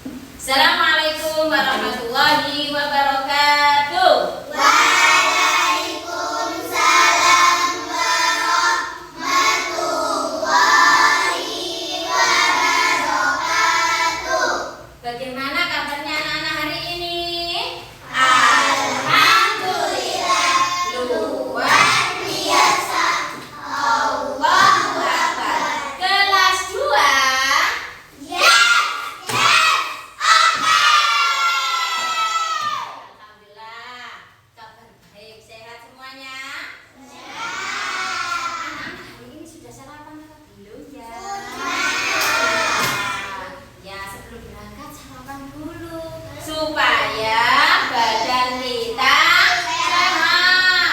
Assalamualaikum warahmatullahi wabarakatuh. Waalaikumsalam warahmatullahi wabarakatuh. Bagaimana kabarnya anak-anak hari ini? Alhamdulillah, luar biasa. Allahu Akbar. Kelas 2. Alhamdulillah, kabar baik, sehat semuanya. Anak-anak hari ini sudah sarapan atau belum ya? Ya, sebelum berangkat sarapan dulu supaya badan kita sehat.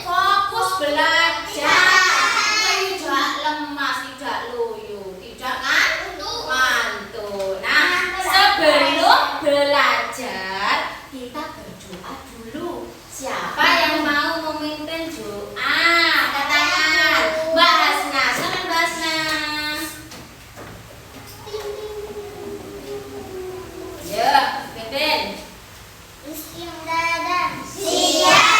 Fokus belajar, tidak lemas, tidak loyo, tidak ngantuk. Nah, sebelum belajar kita berdoa dulu. Siapa yang mau memimpin doa? Katakan, Mbak Hasna. Silakan Mbak Hasna. Ya, pimpin. Bismillah. Siap.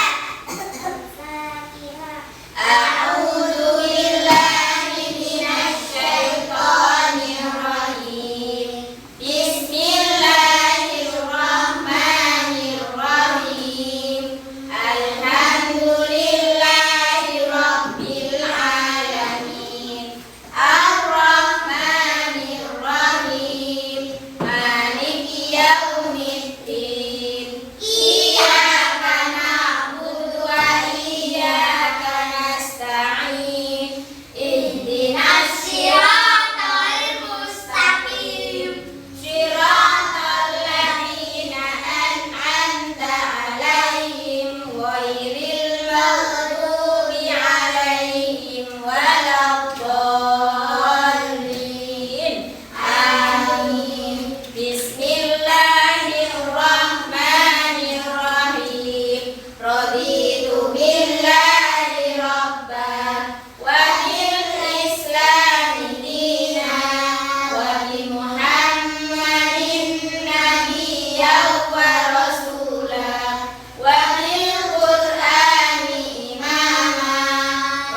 A'udzu billahi minasy syaithanir rajim. Bismillahirrahmanirrahim. Alhamdulillahi rabbil alamin. Ar-Rahmanir Rahim. Maliki yaumiddin. Iyyaka na'budu wa iyyaka nasta'in. Ihdinas siratal mustaqim. Siratal ladzina an'amta 'alaihim ghairil maghdubi 'alaihim waladdallin. Amin. Bismillahirrahmanirrahim. Raditu billahi rabban wa bil islami dinan wa bi Muhammadin nabiyyan wa rasulan wa bil Qur'ani imama.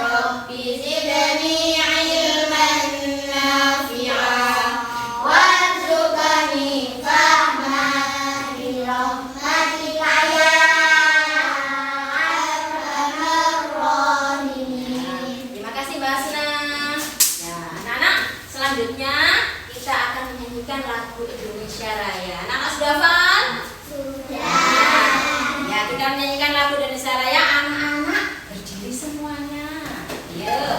Rabbi zidni ilman nafi'an warzuqni fahman bi rahmatika ya arhamar rahimin. Terima kasih Mbak Hasna. Ya, anak-anak, selanjutnya kita akan menyanyikan lagu Indonesia Raya. Anak-anak sudah hafal? Ya, kita menyanyikan lagu Indonesia Raya. Anak-anak berdiri semuanya. Yuk.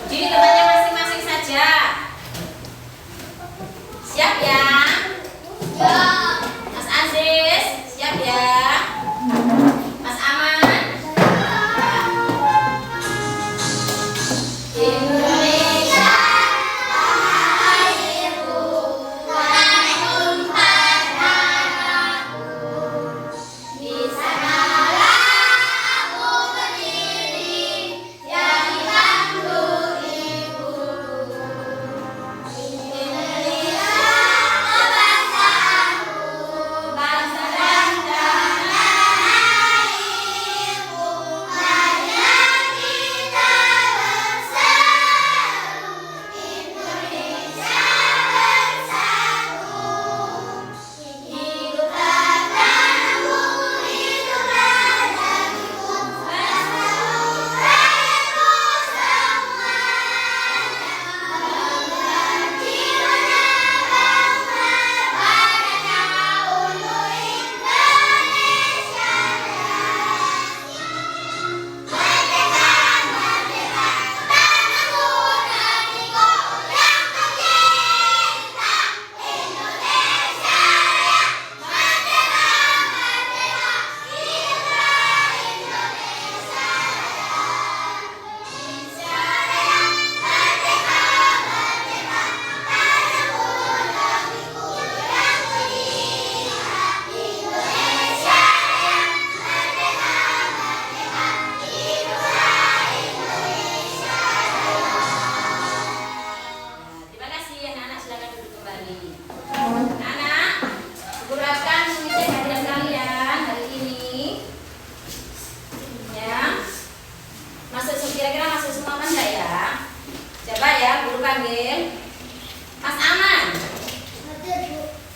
Berdiri tempatnya masing-masing saja. Siap ya? Mas Aziz, siap ya? Mas Aman? Indonesia lahirku, tanah tumpah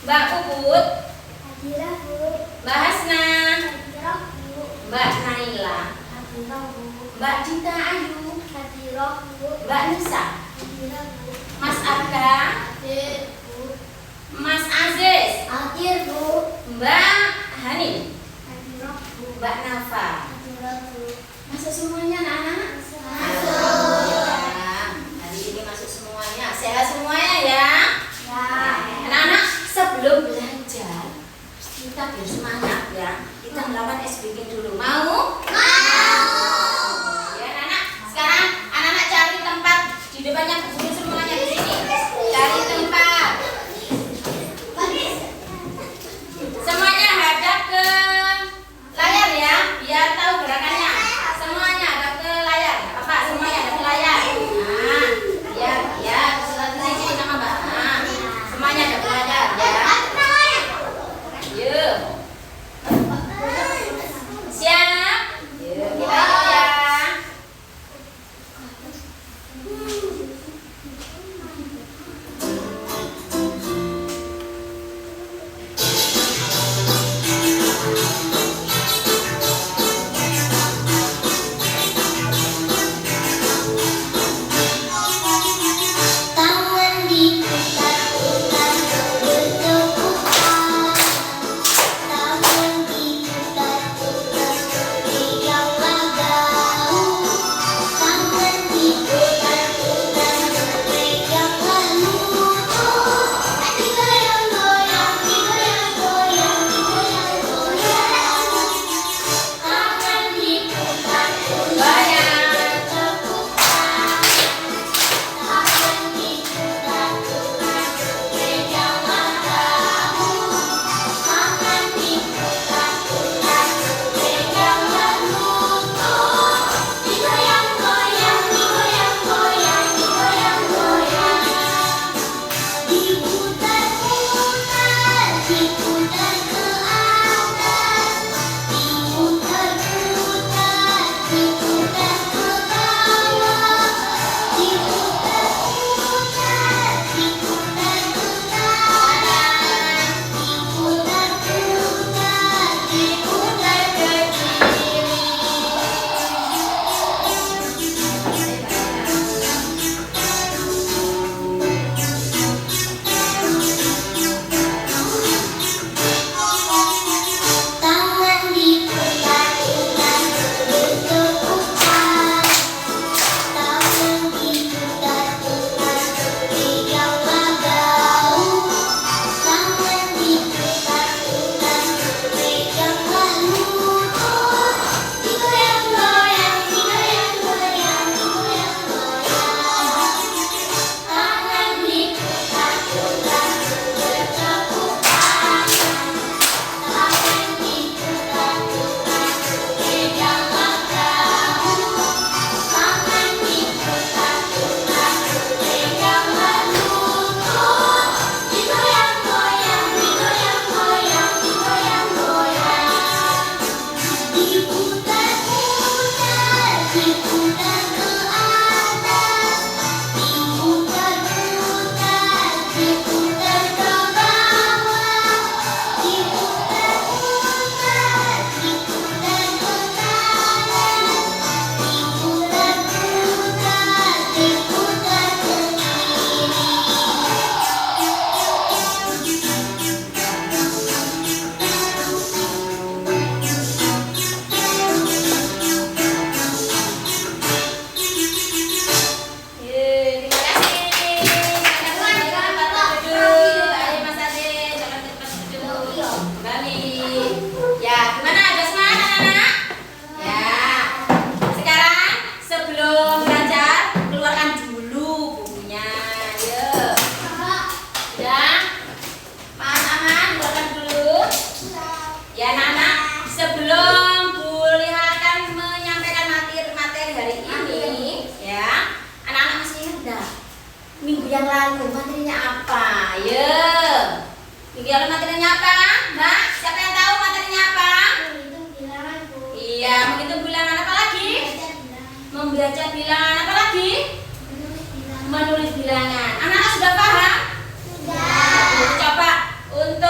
Mbak Puput, Hadirah Bu. Mbak Hasna, Hadirah Bu. Mbak Naila, Hadirah Bu. Mbak Dita Ayu, Hadirah Bu. Mbak Nisa, Hadirah Bu. Mas Arka, Hadir Bu. Mas Aziz, Hadir Bu. Mbak Hanin, Hadirah Bu. Mbak Nafa. Hadirah Bu. Masuk semuanya anak-anak? Masuk. Ya, hari ini masuk semuanya. Sehat semuanya ya. Ya. Anak-anak, sebelum belajar kita biar semangat ya. Kita melakukan SBK dulu. Mau? Ya, anak-anak. Sekarang anak-anak cari tempat di depannya guru semuanya di sini. Cari tempat. Semuanya hadap ke layar ya, biar tahu gerakannya. Semuanya hadap ke layar. Apa? Semuanya hadap ke layar. Nah, biar ya selanjutnya sini sama Mbak. Nah, semuanya hadap ke layar ya. Yuk. Siap? Yuk, kita yuk ya. Tangan diputar-putar berdebukan. Tangan diputar-putar berianglah gaung. Tangan diputar-putar berpeganglah lutut. Digoyang-goyang, digoyang-goyang, digoyang-goyang. Tangan diputar-putar berdebukan. Tangan diputar-putar berpeganglah gaung. Tangan diputar-putar berpeganglah lutut. Digoyang-goyang, digoyang-goyang, digoyang-goyang. Diputar-putar, diputar ke atas. Diputar-putar, diputar ke bawah. Diputar-putar, diputar ke kanan. Diputar-putar, diputar ke kiri. Tangan diputar-putar berdebukan. Tangan diputar-putar berpeganglah gaung. Tangan diputar-putar berpeganglah lutut. Digoyang-goyang, digoyang-goyang, digoyang-goyang. Tangan diputar-putar berdebukan. Tangan diputar-putar berpeganglah gaung. Tangan diputar-putar berpeganglah lutut. Digoyang-goyang, digoyang-goyang, digoyang-goyang. Diputar-putar, diputar ke atas. Diputar-putar, diputar ke bawah. Diputar-putar, diputar ke kanan. Diputar-putar, diputar ke Terima kasih. Kembali ke tempat duduk. Ayo Mas Ade, jangan ke tempat duduk. Kembali. Ya, gimana? Ada semangat anak-anak? Ya. Sekarang sebelum belajar, keluarkan dulu bukunya. Yuk. Ya. Mas Aman, keluarkan dulu. Ya, anak-anak. Sebelum Bu Liha akan menyampaikan materi hari ini, ya. Anak-anak masih ingat enggak? Minggu yang lalu materinya apa? Ya. Minggu yang lalu materinya apa? Mbak, siapa yang tahu materinya apa? Menghitung bilangan Bu. Iya, menghitung bilangan apa lagi? Baca bilangan. Membaca bilangan apa lagi? Menulis bilangan. Menulis bilangan. Anak-anak sudah paham? Sudah. Coba untuk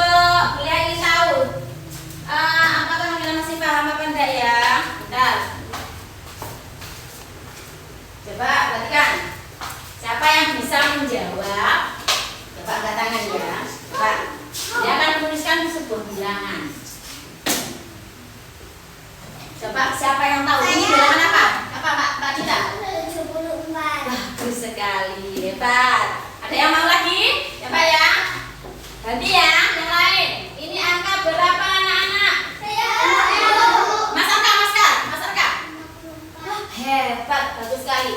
yang tahu? Ini bilangan apa? Apa Mbak Dita? 74. Bagus sekali, hebat. Ada yang mau lagi? Ya Pak ya? Ganti ya, yang lain. Ini angka berapa anak-anak? Mas Arka. Hebat, bagus sekali.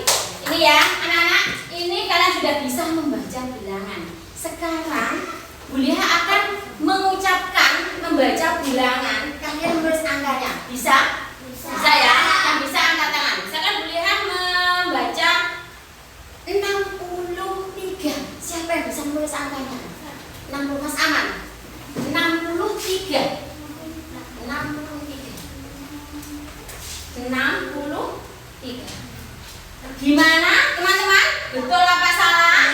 Ini ya, anak-anak. Ini kalian sudah bisa membaca bilangan. Sekarang Bulia akan mengucapkan, membaca bilangan. Kalian menulis angkanya. Bisa? Bisa ya? Yang bisa angkat tangan. Misalkan Bulia membaca 63. Siapa yang bisa menulis angkanya? 60, Mas Aman. 63. 63. Gimana teman-teman? Betul apa salah?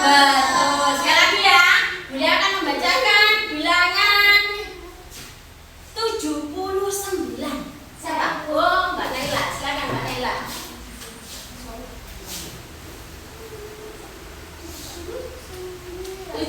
Betul. Sekali lagi ya. Bulia akan membacakan bilangan 79. Siapa? Oh, Mbak Naila. Silakan Mbak Naila. 79.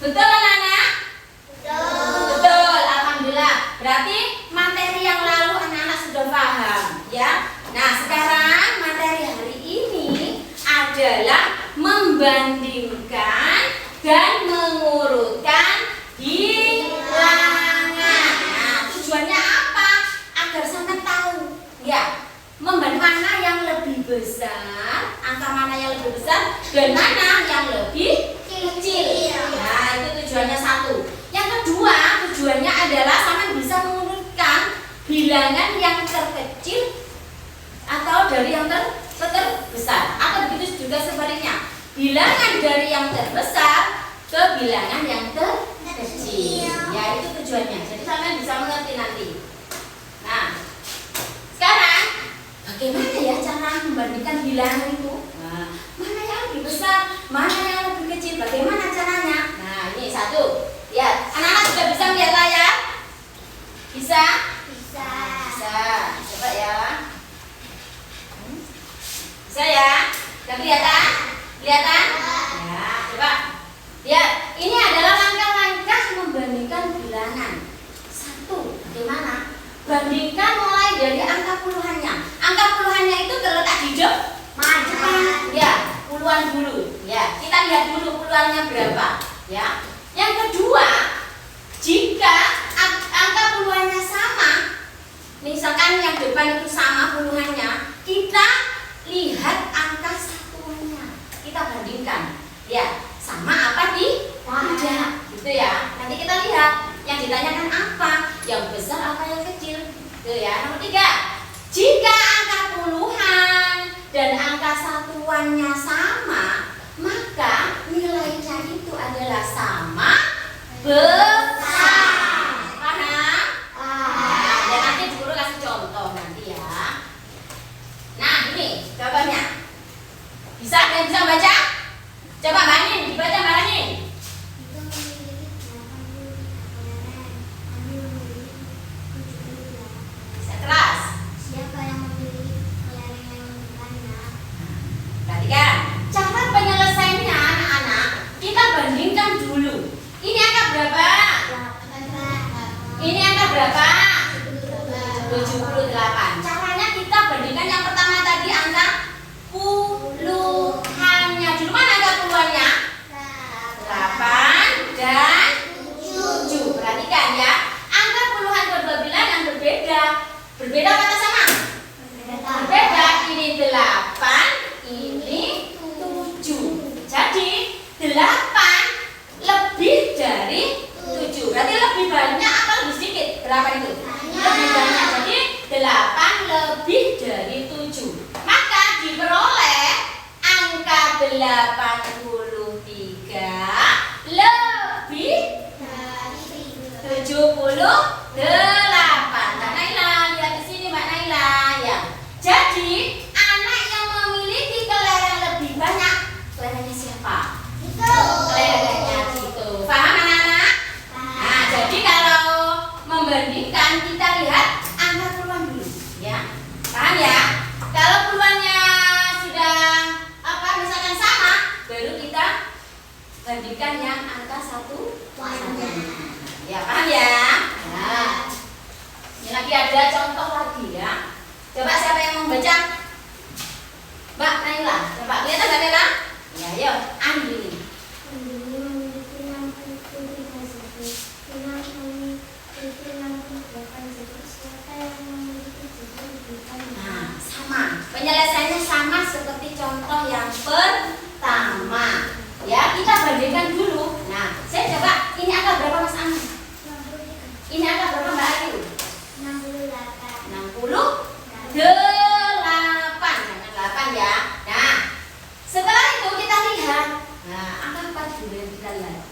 Betul anak-anak? Betul, alhamdulillah. Berarti materi yang lalu anak-anak sudah paham, ya. Nah, sekarang materi hari ini adalah membandingkan dan mengurutkan bilangan. Nah, tujuannya apa? Agar sampai tahu, ya, mana yang lebih besar, angka mana yang lebih besar, dan mana yang lebih kecil. Nah, itu tujuannya satu. Yang kedua, tujuannya adalah sama bisa mengurutkan bilangan yang terkecil atau dari yang terbesar, atau begitu juga sebaliknya, bilangan dari yang terbesar ke bilangan yang terkecil. Ya, itu tujuannya. Jadi kalian bisa mengerti nanti. Nah, sekarang bagaimana ya cara membandingkan bilangan itu? Nah, mana yang lebih besar, mana yang lebih kecil, bagaimana caranya? Nah, ini satu. Lihat, anak-anak sudah bisa melihat layar? Bisa? Bisa. Coba ya. Bisa ya? Sudah kelihatan? Kelihatan? Ya, coba. Lihat, ini adalah langkah-langkah membandingkan bilangan. Satu, bagaimana? Bandingkan mulai dari angka puluhannya. Angka puluhannya itu terletak di depan. Ya, puluhan dulu. Ya, kita lihat dulu puluhannya berapa. Ya. Yang kedua, jika angka puluhannya sama, misalkan yang depan itu sama puluhannya, kita lihat angka satuannya. Kita bandingkan. Ya, sama apa tidak, gitu ya. Nanti kita lihat. Yang ditanyakan apa, yang besar apa yang kecil. Tuh ya. Nomor 3, jika angka puluhan dan angka satuannya sama, maka nilainya itu adalah sama besar. Paham? Nah, dan nanti guru kasih contoh nanti ya. Nah, ini jawabannya. Bisa? Ada yang bisa baca? Coba Mbak Anin, dibaca Mbak Anin. Keras. Siapa yang memiliki kelereng yang lebih banyak? Perhatikan, cara penyelesaiannya anak-anak, kita bandingkan dulu. Ini angka berapa? Ini angka berapa? 78. Caranya kita bandingkan yang pertama tadi angka puluhannya. Dulu mana angka puluhannya? 8 dan 7. Perhatikan ya. Angka puluhan kedua bilangan berbeda. Berbeda kata sama? Berbeda. Ini 8, ini 7. Jadi 8 lebih dari 7. Berarti lebih banyak apa lebih sedikit? 8 itu? Lebih banyak. Jadi 8 lebih dari 7. Maka diperoleh angka 83 lebih 78. Mbak Naila, lihat di sini Mbak Naila ya. Jadi anak yang memiliki kelereng lebih banyak, kelerengnya siapa? Kelerengnya gitu. Paham anak-anak? Nah, jadi kalau membandingkan kita lihat angka puluhan dulu ya. Paham ya? Kalau puluhannya sudah misalkan sama, baru kita bandingkan yang angka satu. Banyak. Ya, paham ya? Nah, ini lagi ada contoh lagi ya. Coba siapa yang mau baca? Mbak Naila, coba kelihatan Mbak Naila? Ya, yuk, Andini. Andini memiliki 63 suku. Tina memiliki 68 suku. Siapa yang memiliki suku lebih banyak? Nah, sama. Penyelesaiannya sama seperti contoh yang pertama. Ya, kita bandingkan dulu. Nah, saya coba, ini angka berapa Mas Amin? 63. Ini angka berapa Mbak Ayu? 68. 68. Jangan 8 ya. Nah, setelah itu kita lihat. Nah, angka apa dulu yang kita lihat?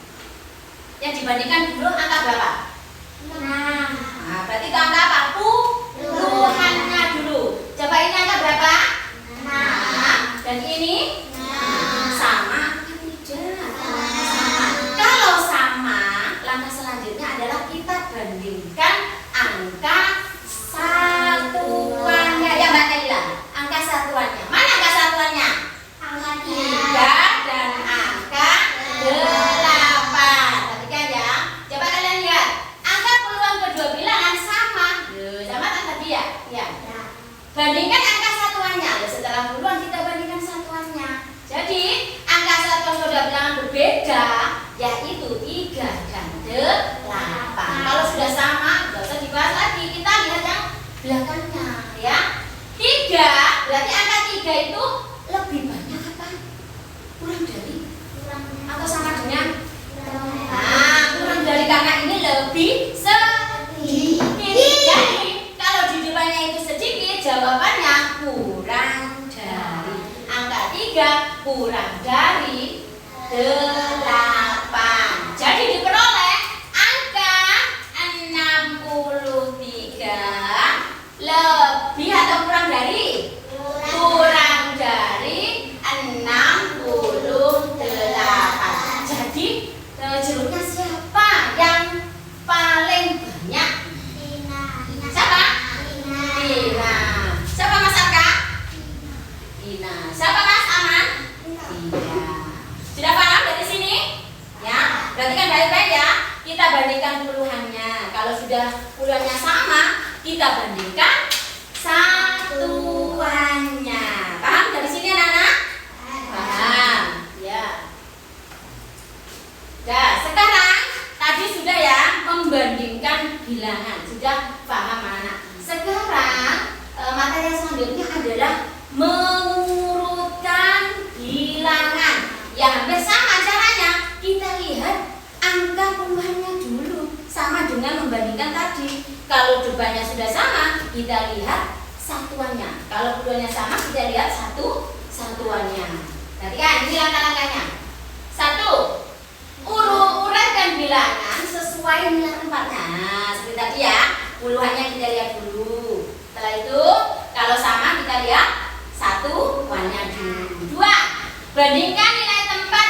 Yang dibandingkan dulu angka berapa? Nah, Nah, berarti itu angka apa? Puluhannya dulu. Coba ini angka berapa? Nah, dan ini sama apa tidak? Sama. Kalau sama, langkah selanjutnya adalah kita bandingkan angka satuannya. Ya Mbak Naila, angka satuannya. Mana angka satuannya? angka 3 dan angka 8. Perhatikan ya. Coba kalian lihat. Angka peluang kedua bilangan sama. Sama kan tadi ya? Ya. Bandingkan angka satuannya. Setelah puluhan kita bandingkan satuannya. Jadi angka satuan kedua bilangan berbeda, yaitu 3 dan 8. Kalau sudah sama, nggak usah dibahas lagi. Kita lihat yang belakangnya, ya. 3, berarti angka 3 itu lebih banyak apa? Kurang dari? Atau sama dengan? Nah, kurang dari karena ini lebih sedikit. Jadi kalau di depannya itu sedikit, jawabannya kurang dari. Angka 3 kurang dari 8. Jadi diperoleh angka 63 lebih atau kurang dari? Kurang dari 68. Jadi jeruknya siapa yang paling banyak? Siapa? Tina. Siapa Mas Arka? Tina. Siapa Mas Aman? Tina. Sudah paham dari sini? Ya, perhatikan baik-baik ya. Kita bandingkan puluhannya. Kalau sudah puluhannya sama, kita bandingkan satuannya. Paham dari sini anak-anak? Paham. Ya. Nah, sekarang tadi sudah ya membandingkan bilangan. Sudah paham anak-anak? Sekarang materi selanjutnya adalah mengurutkan bilangan. Ya hampir sama caranya. Kita lihat angka puluhannya dulu sama dengan membandingkan tadi. Kalau depannya sudah sama, kita lihat satuannya. Kalau puluhannya sama, kita lihat satuannya. Perhatikan ini langkah-langkahnya. 1. Urutkan bilangan sesuai nilai tempatnya. Nah, seperti tadi ya. Puluhannya kita lihat dulu. Setelah itu, kalau sama kita lihat satuannya dulu. 2. Bandingkan nilai tempat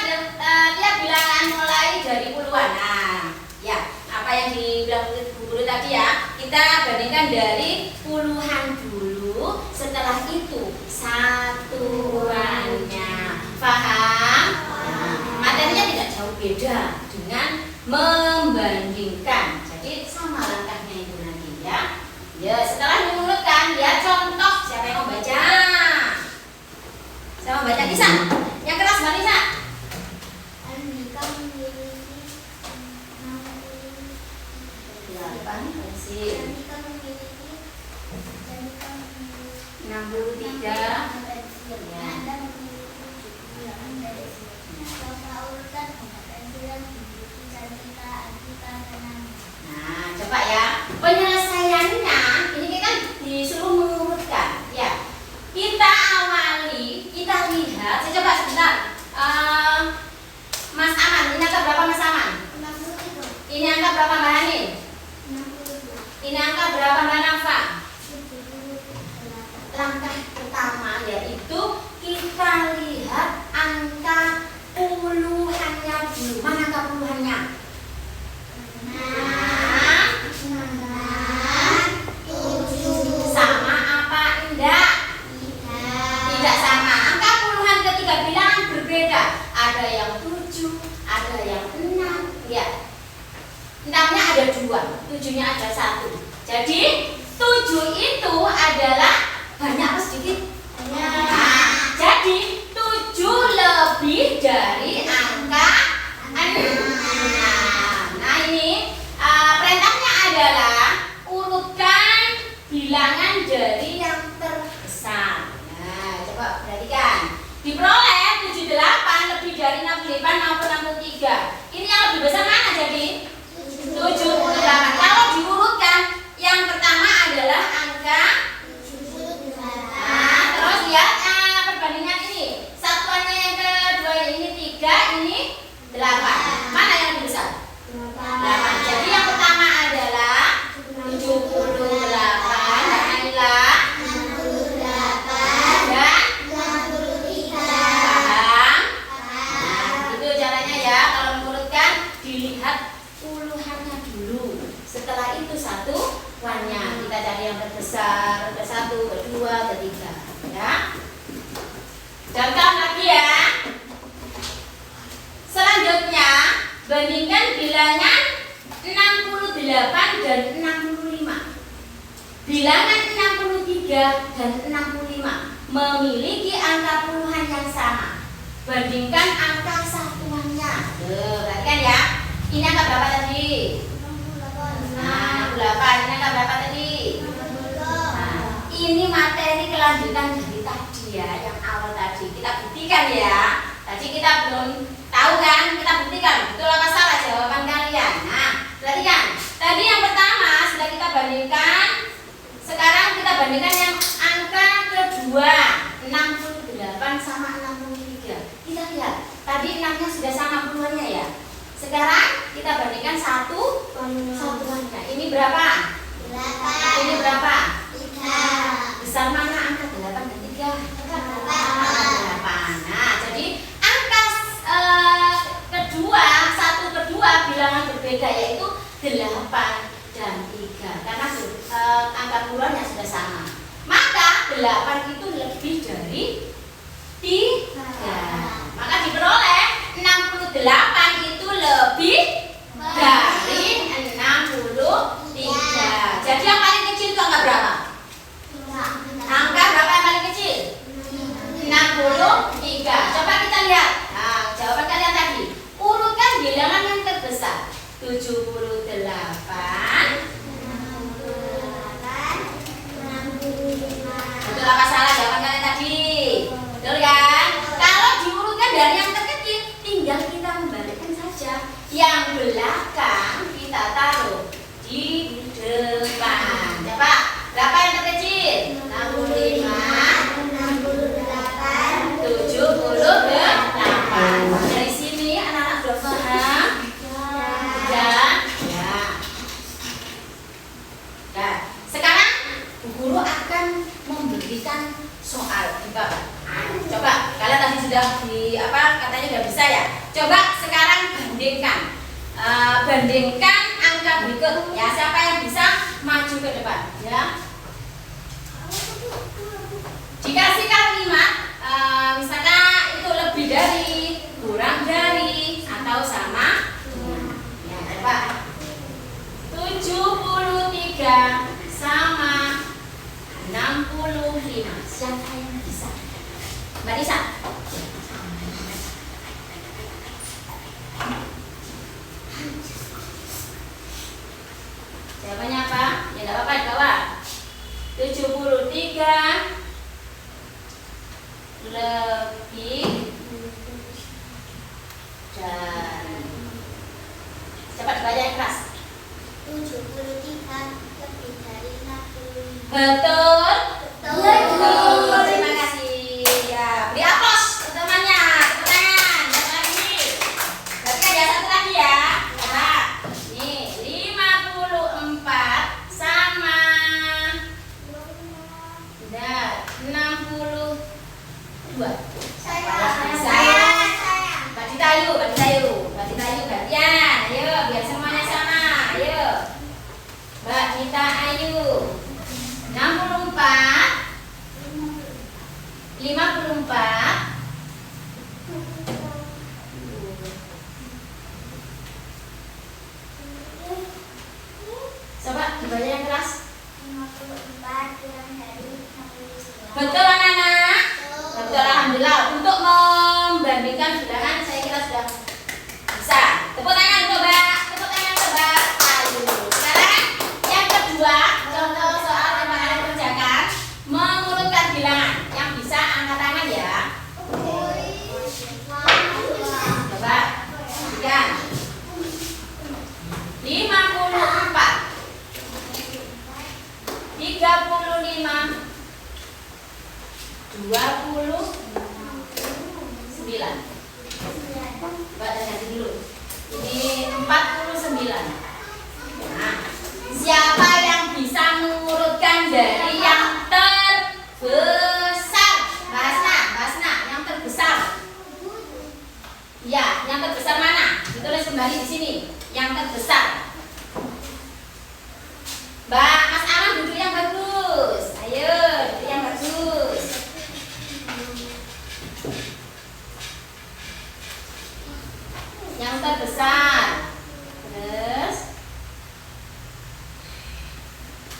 tiap bilangan mulai dari puluhan. Nah, ya, apa yang dibilang Bu Guru tadi ya, kita bandingkan dari puluhan dulu. Setelah itu satuannya. Paham? Materinya tidak jauh beda dengan membandingkan. Jadi sama langkahnya itu nanti ya. Ya, setelah mengurutkan, ya contoh. Siapa yang mau baca? Saya mau baca kisah. Yang keras Mbak Nisa. Andika memiliki 8 versi 63. Nah, coba ya. Penyelesaiannya ini kita disuruh mengurutkan, ya. Kita awali, kita lihat. Saya coba sebentar. Mas Aman, ini angka berapa Mas Aman? Ini angka berapa Mbak Hanin? Ini angka berapa Mbak Nafa? Langkah pertama yaitu kita lihat angka puluhannya dulu. Mana angka puluhannya? Sama apa enggak? Tidak sama. Angka puluhan ketiga bilangan berbeda. Ada yang 7, ada 7-nya ada 1. Jadi 7 itu adalah banyak apa sedikit? Nah, jadi 7 lebih dari angka 6. Nah ini perintahnya adalah urutkan bilangan dari yang terbesar. Nah coba perhatikan. Diperoleh 78 lebih dari 65 maupun 63. Ini yang lebih besar mana jadi? 78. Kalau diurutkan, yang pertama adalah angka 78. Nah, terus lihat perbandingan ini. Satuannya yang kedua ini 3, ini 8. Mana yang lebih besar? 8. Jadi yang pertama adalah 78. Dan inilah 68 dan 63. Paham? Nah, itu caranya ya. Kalau mengurutkan, dilihat puluhannya dulu. Setelah itu satuannya. Kita cari yang terbesar, ke-1, ke-2, ke-3. Ya. Contoh lagi ya. Selanjutnya, bandingkan bilangan 68 dan 65. Bilangan 63 dan 65 memiliki angka puluhan yang sama. Bandingkan angka satuannya. Perhatikan ya. Ini angka berapa tadi? 68. Ini angka berapa tadi? Nah, ini materi kelanjutan dari tadi ya, yang awal tadi. Kita buktikan ya. Tadi kita belum tahu kan? Kita buktikan betul apa salah jawaban kalian. Nah, perhatikan. Tadi yang pertama sudah kita bandingkan. Sekarang kita bandingkan yang angka kedua, 68 sama 63. Kita lihat, tadi 6-nya sudah sama puluhannya ya. Sekarang kita bandingkan satuannya. Ini berapa? 8. Ini berapa? 3. Besar mana angka 8 dan 3? 8. Nah, jadi angka satu kedua bilangan berbeda yaitu 8 dan 3. Karena angka puluhannya sudah sama. Maka 8 itu lebih dari 3. Maka diperoleh 68 itu lebih dari 63. Jadi yang paling kecil itu angka berapa? Angka berapa yang paling kecil? 63. Coba kita lihat. Nah, jawaban kalian tadi. Urutkan bilangan yang terbesar. 78. Betul apa salah jawaban kalian tadi? Betul kan? Kalau diurutkan dari yang terkecil, tinggal kita membalikkan saja. Yang belakang kita taruh di depan. Coba, berapa yang terkecil? 65, 78. Dari sini anak-anak sudah paham? Ya. Nah, sekarang Bu Guru akan memberikan soal di bawah. Coba, kalian tadi sudah katanya sudah bisa ya. Coba sekarang bandingkan angka berikut ya. Siapa yang bisa maju ke depan ya. Dikasih kalimat misalkan itu lebih dari, kurang dari, atau sama dengan. Ya, coba 73 sama 65. Siapa yang bisa? Mbak Nisa. Jawabannya apa? Ya enggak apa-apa di bawah. 73 lebih dari. Cepat baca yang keras. 73 lebih dari 65. Betul. Terima kasih. Ya, beri aplaus untuk temannya. Tepuk tangan. Satu lagi. Berarti ada satu lagi ya. Nah, nih 54 sama 62. Saya. Mbak Ditayu gantian. Ayo, biar semuanya sama. Ayo. Mbak Dita Ayu. 64 54 62. Baca yang keras. 54 kurang dari 69. Betul anak-anak? Betul, alhamdulillah. Untuk membandingkan bilangan saya kira sudah bisa. Tepuk tangan coba. Tepuk tangan coba. Ayo. Sekarang yang kedua, contoh soal yang kalian kerjakan, mengurutkan bilangan. Yang bisa angkat tangan ya. Coba. Perhatikan. 54 35 29. Coba ganti dulu. Ini 49. Nah, siapa yang bisa mengurutkan dari yang terbesar? Basna, yang terbesar. Ya, yang terbesar mana? Ditulis kembali di sini. Yang terbesar. Mbak, Mas Aman duduk yang bagus. Ayo, duduk yang bagus. Yang terbesar. Terus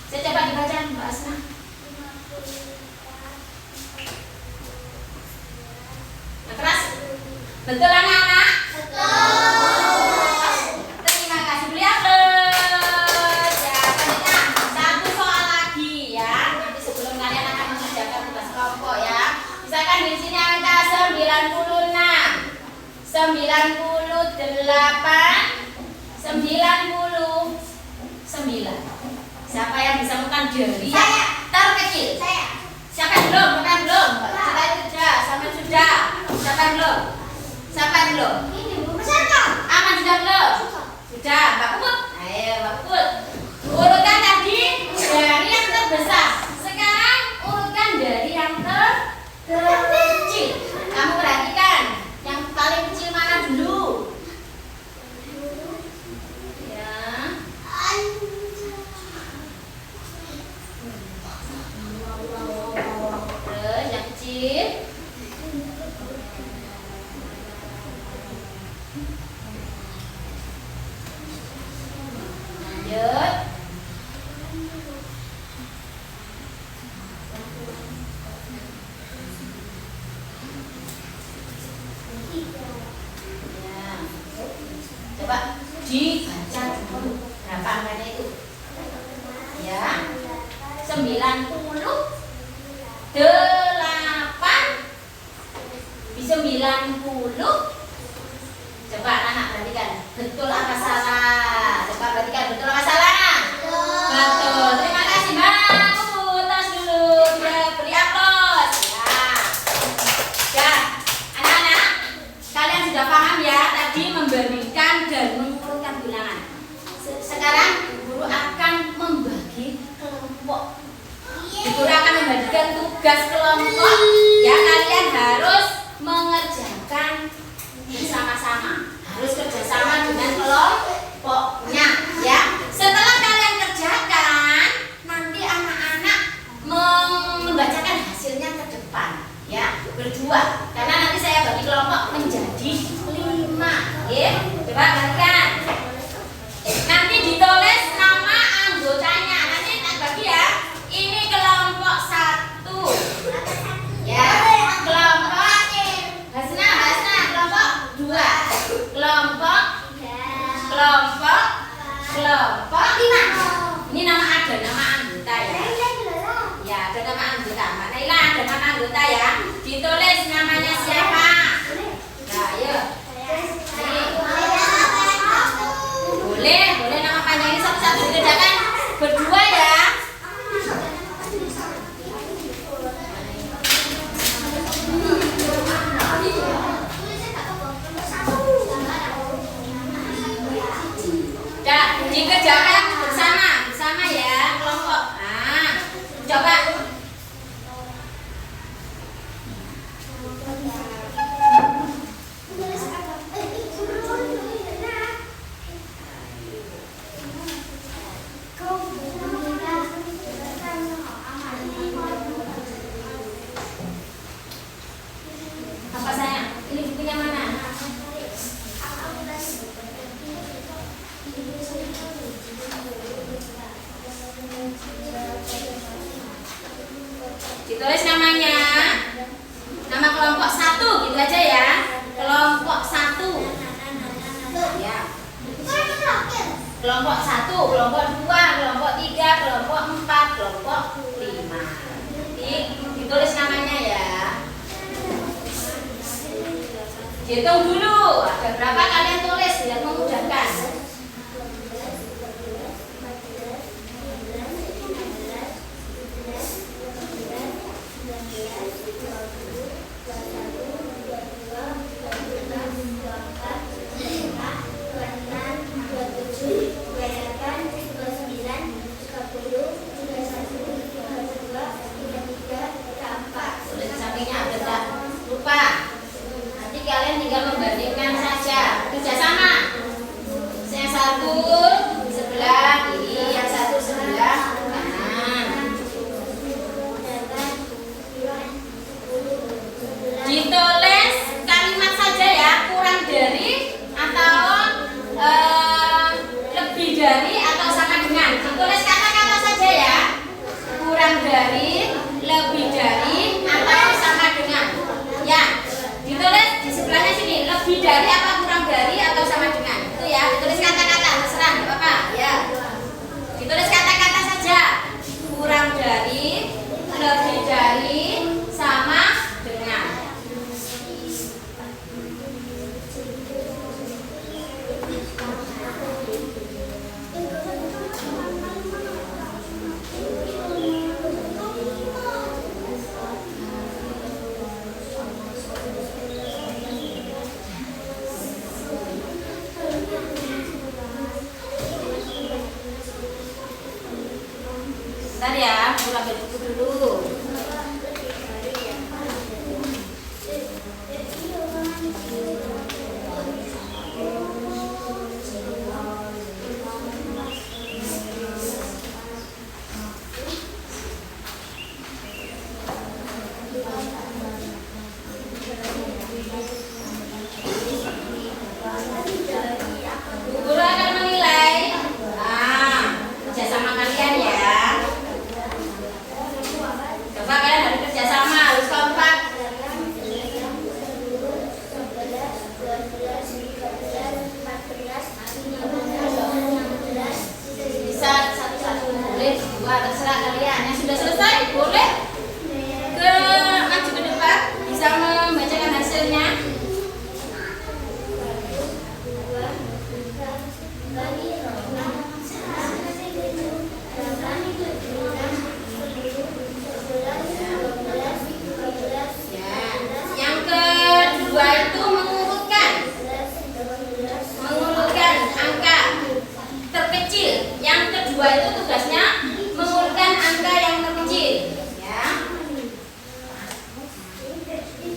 saya coba dibaca Mbak Asma. Yang keras. Betul anak-anak? Terima kasih beliau. Ya, selanjutnya satu soal lagi ya. Nanti sebelum kalian akan mengerjakan tugas kelompok ya. Misalkan di sini angka 96. 98 99. Siapa yang bisa menemukan dari yang terkecil? Saya. Siapa yang belum? Siapa yang belum? Kita itu sudah, sampai sudah. Siapa yang belum? Siapa yang belum? Ini belum besarkan. Aman sudah belum? Sudah, Mbak Puput. Ayo, Mbak Puput. Urutkan tadi dari yang terbesar. Sekarang urutkan dari yang terkecil. Kamu perhatikan, yang paling kecil mana dulu? Ya. Terus yang kecil. Lanjut. Ya. Coba dibaca dulu berapa angkanya itu. Ya. 98 di 90. Coba anak perhatikan, betul apa salah? Coba perhatikan, betul apa salah? Betul. Terima kasih Mbak. Putas dulu. Sudah beri aplaus. Ya. Anak-anak, kalian sudah paham ya tadi membandingkan dan mengurutkan bilangan. Sekarang guru akan membagi kelompok. Guru akan membagikan tugas kelompok. Ya, kalian harus mengerjakan bersama-sama. Harus kerjasama dengan kelompoknya. Ya. Setelah kalian kerjakan, nanti anak-anak membacakan hasilnya ke depan. Ya, berdua. Karena nanti saya bagi kelompok menjadi 5. Ya. Coba perhatikan. Nanti ditulis nama anggotanya. Nanti tak bagi ya. Ini kelompok 1. Ya, kelompok 1, kelompok 2, kelompok 3, kelompok 4, kelompok 5. Nanti ditulis namanya ya. Hitung dulu, ada berapa kalian tulis biar memudahkan. Tulis di sampingnya ada tak? Lupa. Nanti kalian tinggal membandingkan saja. Kerjasama. Yang satu sebelah kiri, yang satu sebelah kanan. Ditulis kalimat saja ya, kurang dari atau lebih dari atau sama dengan. Ditulis kata-kata saja ya, kurang dari, lebih dari atau sama dengan. Ya, ditulis di sebelahnya sini, lebih dari apa kurang dari atau sama dengan. Itu ya, ditulis kata-kata, terserah nggak apa-apa ya. Ditulis kata-kata saja, kurang dari, lebih dari, sama dengan. Bentar ya, aku ambil buku dulu. Guru akan menilai kerjasama kalian ya. Coba kalian harus kerjasama, harus kompak. Bisa satu-satu boleh, dua terserah kalian. Yang sudah selesai boleh maju ke depan, bisa membacakan hasilnya. Yang kedua itu mengurutkan angka terkecil. Yang kedua itu tugasnya mengurutkan angka yang terkecil. Ya.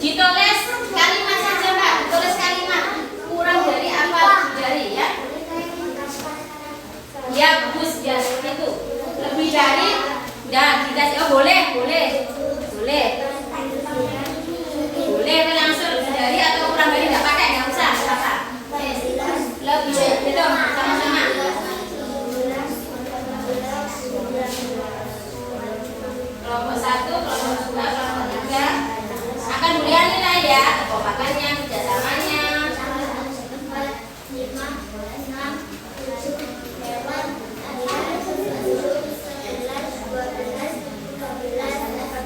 Ditulis kalimat saja Mbak. Tulis kalimat kurang dari apa lebih dari ya. Ya bagus ya seperti itu. Lebih dari, udah dikasih. Oh boleh. Boleh langsung lebih dari atau kurang dari nggak pakai, nggak usah apa. Lebih dari dong sama-sama. Kelompok 1, kelompok 2, kelompok 3 akan dilihat nilai ya, kekompakannya, kerjasamanya. 5, 6, 7, 8, 9, 10, 11, 12, 13, 14, 15,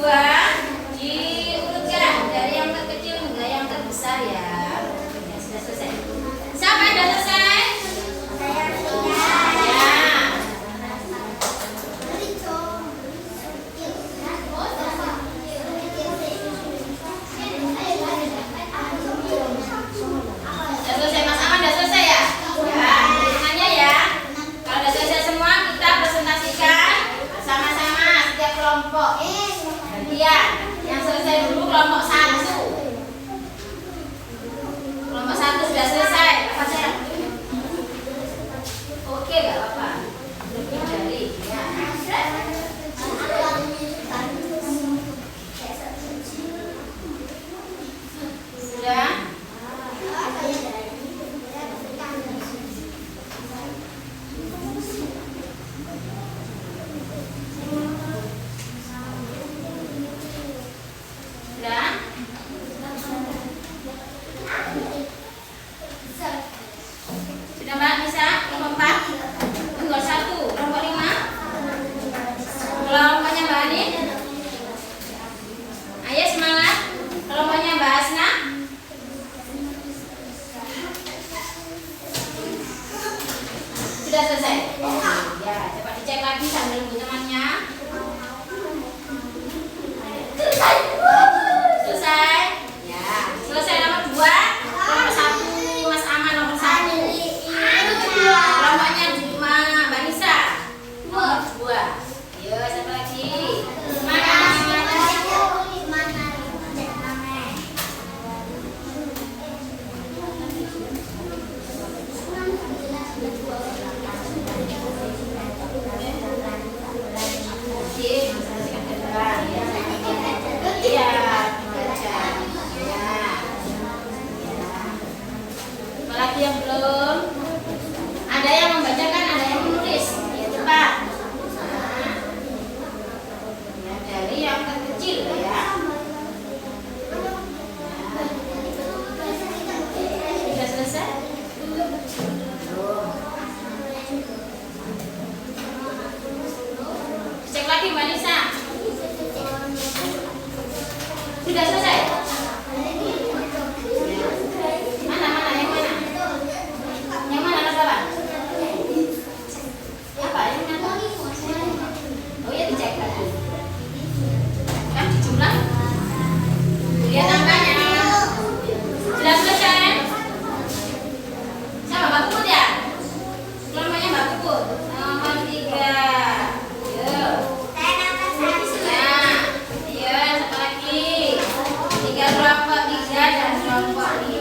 kedua diurutkan dari yang terkecil hingga yang terbesar ya. Ya, sudah selesai. Siapa yang sudah selesai? Ya. Sudah selesai, Mas Aman sudah selesai ya? Ya, hitungannya ya. Kalau sudah selesai semua kita presentasikan sama-sama setiap kelompok. Gantian. Yang selesai dulu kelompok 1. Kelompok 1 sudah selesai. Apa saya? Oke, gak apa-apa. Lebih dari ya. Sudah? Sudah? Sudah Mbak bisa? Kelompok 4? Kelompok 1, kelompok 5? Kelompoknya Mbak Ani? Ayo semangat. Kelompoknya Mbak Asna? Sudah selesai? Ya, coba dicek lagi sambil nunggu temannya. Selesai? Ya, selesai nomor 2. Nomor 1 Mas Aman nomor 1. Kelompoknya Mbak Nisa nomor 2. Ayo, satu lagi. Semangat. Iya, baca. Ya. Apalagi yang belum? Ada yang membacakan, ada yang menulis. Ya, cepat. Nah. Ya, dari yang terkecil ya. Sudah selesai? Cek lagi Mbak Nisa. Sudah selesai? Mana yang mana? Yang mana nomor berapa? Apa yang mana? Oh ya, dicek lagi. Kan dijumlah. Lihat angkanya. Sudah selesai? Sama Mbak Puput ya? Kelompoknya Mbak Puput. Nomor 3. Yuk. Satu lagi. 3 kelompok 3 dan kelompok 5.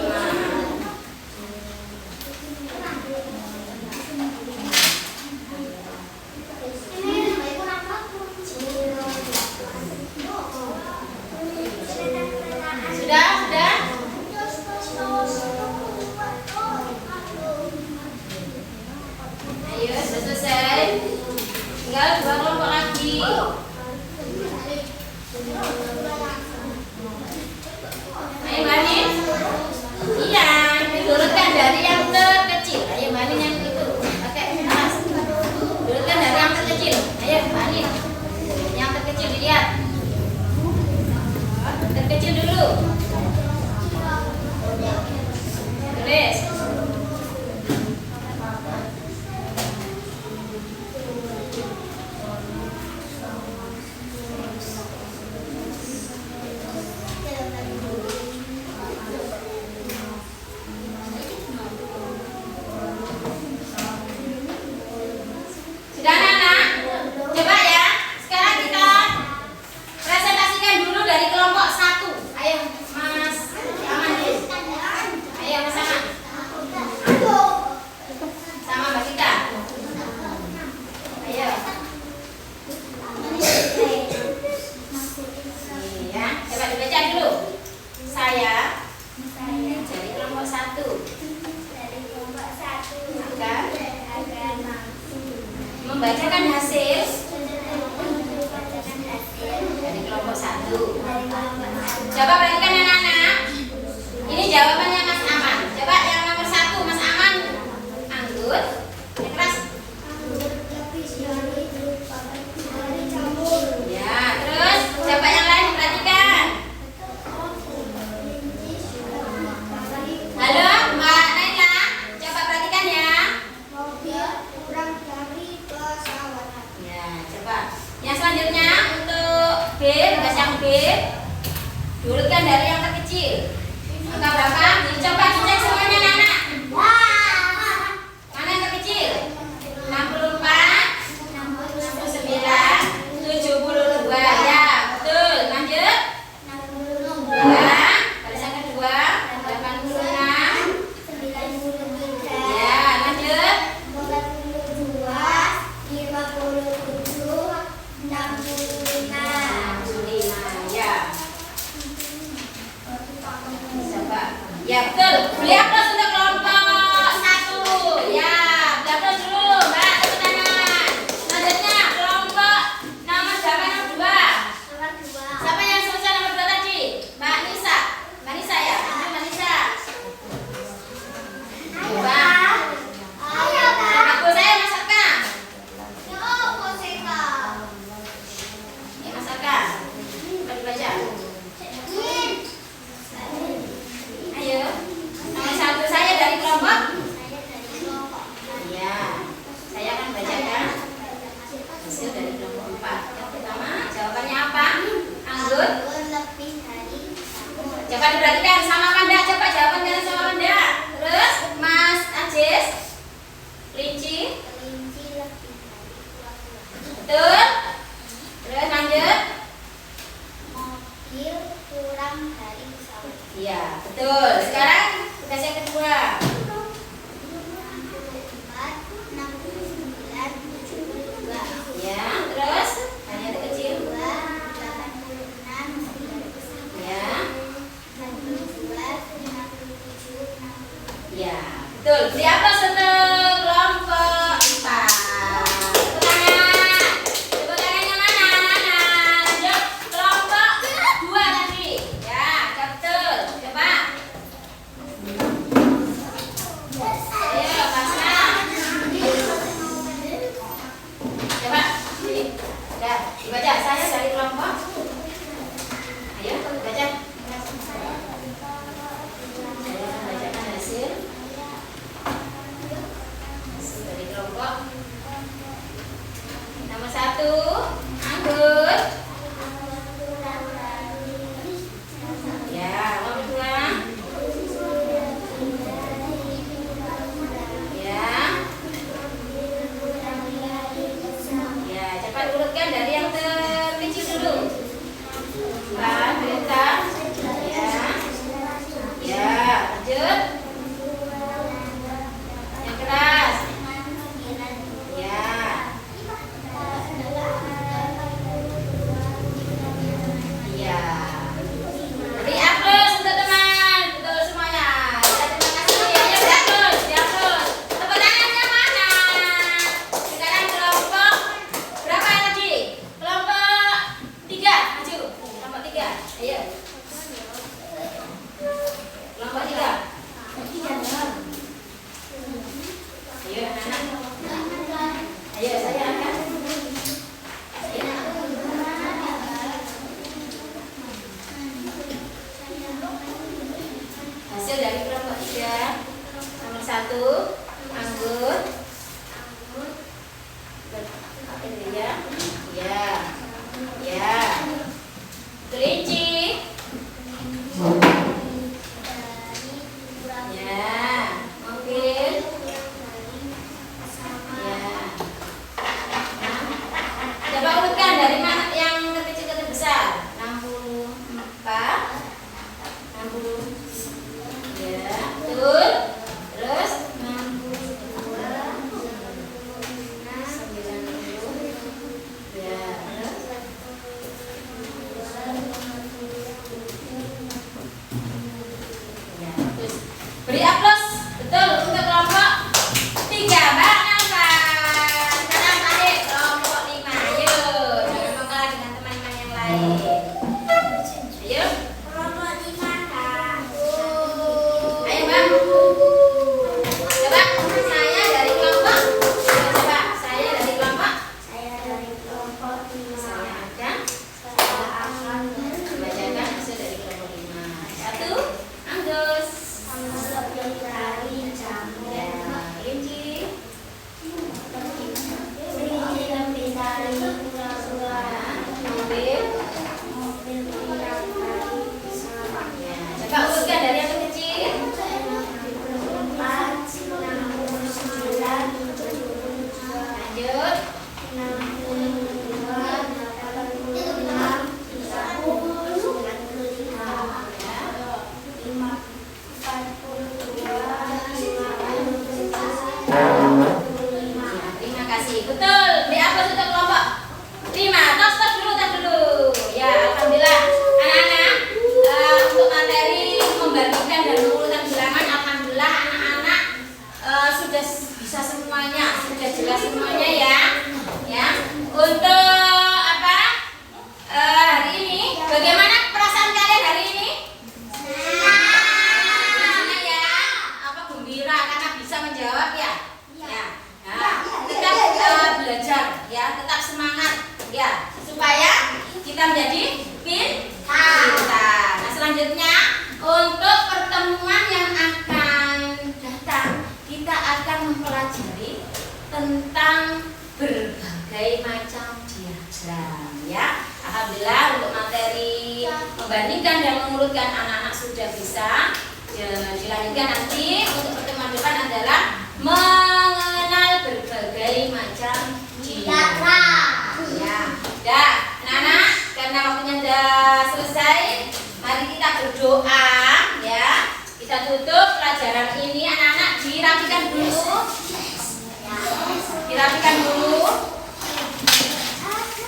Sudah? Ayo, sudah selesai. Tinggal 2 kelompok lagi. Ayo Mbak Anin. Iya, diurutkan dari yang terkecil. Ayo Mbak Anin yang itu. Pakai tas. Diurutkan dari yang terkecil. Ayo Mbak Anin. Yang terkecil dilihat. Terkecil dulu. Tulis. Sudah anak-anak? Coba ya. Sekarang kita presentasikan dulu dari kelompok 1. Ayo Mas Aman. Ayo Mas Aman. Sama Mbak Gita. Ayo. Ya, coba dibaca dulu. Saya dari kelompok 1 akan membacakan hasil dari kelompok 1. Coba perhatikan anak-anak. Ini jawabannya Mas Aman. Coba yang nomor 1 Mas Aman. Anggur. Yang keras. Ya, terus coba yang lain. Yang selanjutnya untuk B, tugas yang B, diurutkan dari yang terkecil. Angka berapa? Coba dicek semuanya anak-anak. Mana yang terkecil? 64, 69, 72. Ya, betul. Lanjut. Ya, barisan kedua 86. Ya, lanjut. 65. Ya. Coba. Ya, betul. Beli aplaus untuk kelompok 1. Ya, beli aplaus dulu, Mbak. Tepuk tangan. Selanjutnya kelompok nomor berapa? Nomor 2. Siapa yang selesai nomor 2 tadi? Mbak Nisa. Mbak Nisa ya? Mbak Nisa. Coba. Aku saya masakkan. Ya, masakkan. Coba dibaca. Ayo. Nomor 1 saya dari kelompok. Ya. Saya akan bacakan hasil dari kelompok 4. Yang pertama, jawabannya apa? Anggur. Coba diperhatikan sama apa enggak? Coba jawaban kalian sama apa enggak? Terus Mas Ajis, kelinci. Betul. Terus lanjut. Iya, betul. Sekarang tugas yang kedua. Ya, terus hanya yang kecil. Ya. Ya, betul. Beri aplaus untuk kelompok 4. Tepuk tangan. Tepuk tangannya mana? Lanjut kelompok 2 tadi. Ya, betul. Coba. Ayo, pasang. Coba. Ini. Udah, dibaca. Saya dari kelompok. Ayo, baca. Saya akan bacakan hasil dari kelompok nomor 1, anggur. Ya, nomor 2. Ya. Ya, cepat urutkan dari yang terkecil dulu. Mbak Greta. Ya. Ya, lanjut. Yang keras. Ya. Iya. Beri aplaus untuk teman. Betul semuanya. Ya, terima kasih. Ayo beri aplaus, beri aplaus. Tepuk tangannya mana? Sekarang kelompok berapa tadi? Kelompok 3. Maju. Kelompok 3. Ayo. Kelompok 3. Ayo anak-anak. Ayo saya angkat. Hasil dari kelompok 3. Nomor 1, anggur. Ini ya. Ya. Ya. Kelinci. Ya. Mobil. Ya. Coba urutkan dari mana yang terkecil ke terbesar. 64, 60. Ya, betul. Terus 62, 90. Ya, terus. Ya, terus. Beri aplaus. Betul untuk kelompok 3. Mbak Nafa. Sekarang adik kelompok 5. Ayo, jangan mau kalah dengan teman-teman yang lain. Ayo. Ayo, Mbak. Coba saya dari kelompok. Coba saya dari kelompok. Saya akan membacakan hasil dari kelompok 5. 1, Angus. supaya kita menjadi pintar. Nah, selanjutnya untuk pertemuan yang akan datang kita akan mempelajari tentang berbagai macam diagram ya. Alhamdulillah untuk materi membandingkan dan mengurutkan anak-anak sudah bisa. Dilanjutkan nanti untuk pertemuan depan adalah mengenal berbagai macam diagram. Ya, dah, anak-anak, karena waktunya sudah selesai, mari kita berdoa ya. Kita tutup pelajaran ini, anak-anak dirapikan dulu. Dirapikan dulu.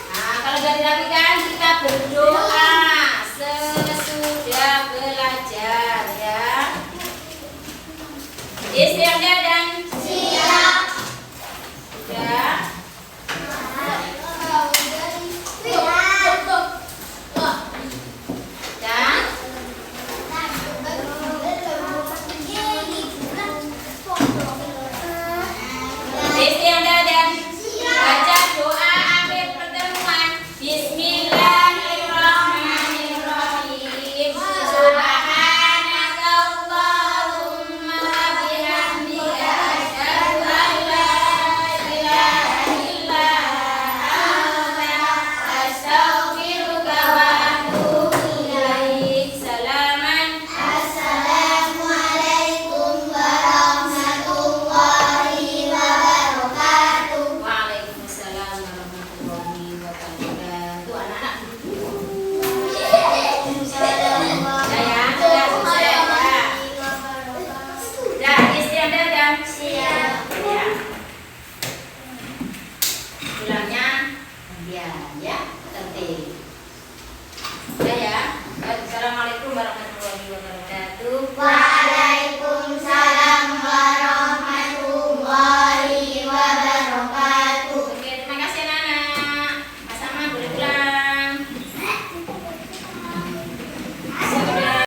Nah, kalau sudah dirapikan kita berdoa sesudah belajar ya. Istiadat dan siap. Sudah. Istiadat dan baca doa akhir pertemuan. Bismillahirrahmanirrahim. Subhanakallahumma bihamdika asyhadu an la ilaha illa anta astaghfiruka wa atubu ilaik. Salaman. Assalamualaikum warahmatullahi wabarakatuh. Waalaikumsalam warahmatullahi wabarakatuh. Anak-anak ya, istiadat dan siap ya. Bilangnya ya, tertib. Ya. Assalamualaikum warahmatullahi wabarakatuh.